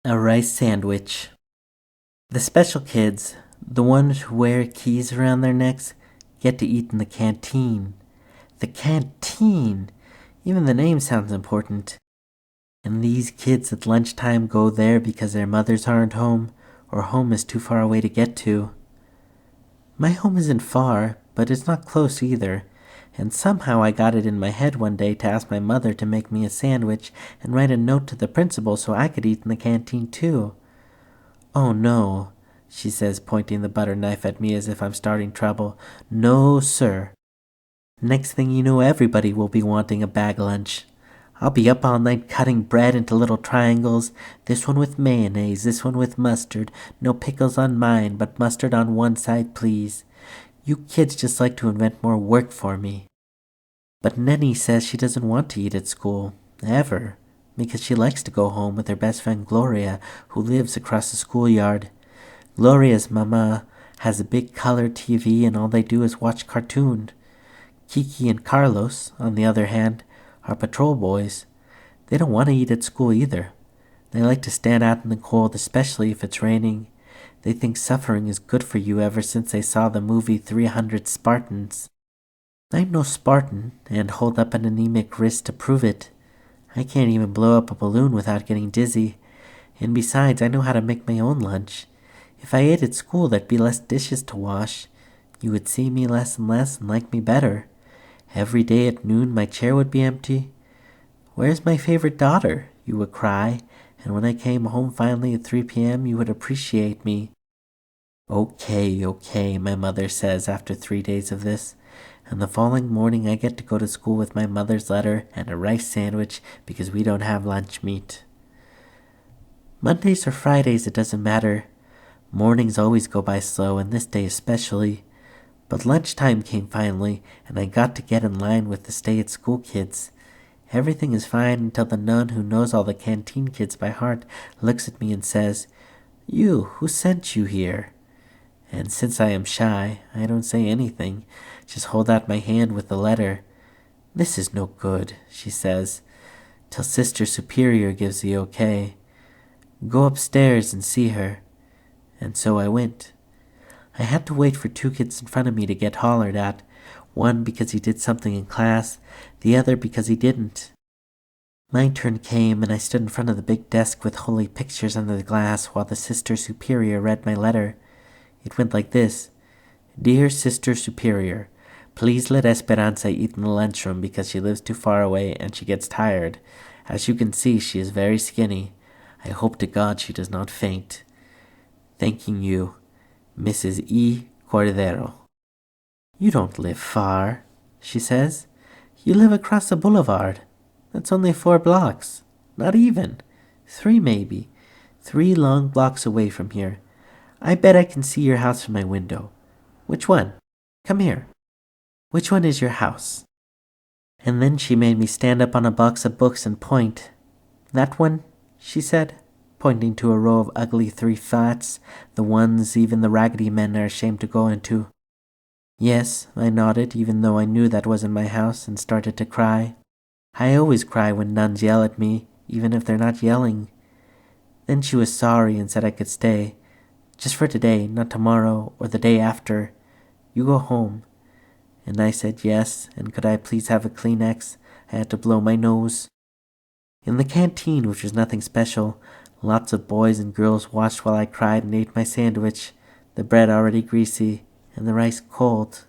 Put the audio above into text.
A rice sandwich. The special kids, the ones who wear keys around their necks, get to eat in the canteen. The canteen! Even the name sounds important. And these kids at lunchtime go there because their mothers aren't home, or home is too far away to get to. My home isn't far, but it's not close either, and somehow I got it in my head one day to ask my mother to make me a sandwich and write a note to the principal so I could eat in the canteen too. "Oh no," she says, pointing the butter knife at me as if I'm starting trouble. "No, sir. Next thing you know, everybody will be wanting a bag lunch. I'll be up all night cutting bread into little triangles. This one with mayonnaise, this one with mustard. No pickles on mine, but mustard on one side, please. You kids just like to invent more work for me." But Nenny says she doesn't want to eat at school, ever, because she likes to go home with her best friend Gloria, who lives across the schoolyard. Gloria's mama has a big color TV and all they do is watch cartoon. Kiki and Carlos, on the other hand, are patrol boys. They don't want to eat at school either. They like to stand out in the cold, especially if it's raining. They think suffering is good for you ever since they saw the movie 300 Spartans. I'm no Spartan, and hold up an anemic wrist to prove it. I can't even blow up a balloon without getting dizzy. And besides, I know how to make my own lunch. If I ate at school, there'd be less dishes to wash. You would see me less and less and like me better. Every day at noon, my chair would be empty. "Where's my favorite daughter?" you would cry, and when I came home finally at 3 p.m., you would appreciate me. Okay, my mother says after 3 days of this, and the following morning I get to go to school with my mother's letter and a rice sandwich because we don't have lunch meat. Mondays or Fridays, it doesn't matter. Mornings always go by slow, and this day especially. But lunchtime came finally, and I got to get in line with the stay-at-school kids. Everything is fine until the nun who knows all the canteen kids by heart looks at me and says, "You, who sent you here?" And since I am shy, I don't say anything, just hold out my hand with the letter. "This is no good," she says, "till Sister Superior gives the okay. Go upstairs and see her." And so I went. I had to wait for 2 kids in front of me to get hollered at, one because he did something in class, the other because he didn't. My turn came, and I stood in front of the big desk with holy pictures under the glass while the Sister Superior read my letter. It went like this: "Dear Sister Superior, please let Esperanza eat in the lunchroom because she lives too far away and she gets tired. As you can see, she is very skinny. I hope to God she does not faint. Thanking you, Mrs. E. Cordero." "You don't live far," she says. "You live across the boulevard. That's only 4 blocks. Not even. 3 maybe. 3 long blocks away from here. I bet I can see your house from my window. Which one? Come here. Which one is your house?" And then she made me stand up on a box of books and point. "That one," she said, pointing to a row of ugly 3 flats, the ones even the raggedy men are ashamed to go into. Yes, I nodded, even though I knew that wasn't my house, and started to cry. I always cry when nuns yell at me, even if they're not yelling. Then she was sorry and said I could stay. Just for today, not tomorrow or the day after. You go home. And I said yes, and could I please have a Kleenex? I had to blow my nose. In the canteen, which was nothing special, lots of boys and girls watched while I cried and ate my sandwich, the bread already greasy, and the rice cold.